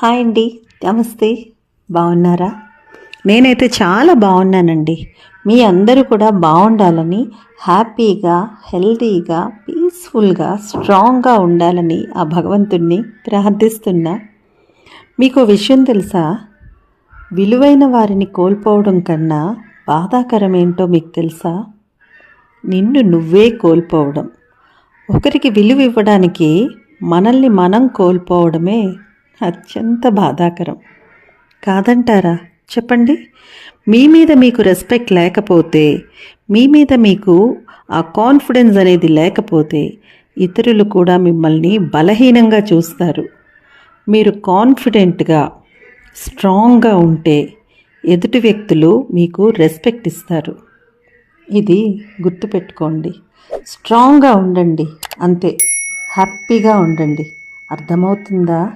Hi అండి, నమస్తే. బాగున్నారా? నేనైతే చాలా బాగున్నానండి. మీ అందరూ కూడా బాగుండాలని, హ్యాపీగా, హెల్తీగా, పీస్ఫుల్గా, స్ట్రాంగ్గా ఉండాలని ఆ భగవంతుణ్ణి ప్రార్థిస్తున్నా. మీకు విషయం తెలుసా? విలువైన వారిని కోల్పోవడం కన్నా బాధాకరం ఏంటో మీకు తెలుసా? నిన్ను నువ్వే కోల్పోవడం. ఒకరికి విలువ ఇవ్వడానికి మనల్ని మనం కోల్పోవడమే అత్యంత బాధాకరం కాదంటారా? చెప్పండి. మీ మీద మీకు రెస్పెక్ట్ లేకపోతే, మీ మీద మీకు ఆ కాన్ఫిడెన్స్ అనేది లేకపోతే ఇతరులు కూడా మిమ్మల్ని బలహీనంగా చూస్తారు. మీరు కాన్ఫిడెంట్గా, స్ట్రాంగ్గా ఉంటే ఎదుటి వ్యక్తులు మీకు రెస్పెక్ట్ ఇస్తారు. ఇది గుర్తుపెట్టుకోండి. స్ట్రాంగ్గా ఉండండి, అంతే. హ్యాపీగా ఉండండి. అర్థమవుతుందా?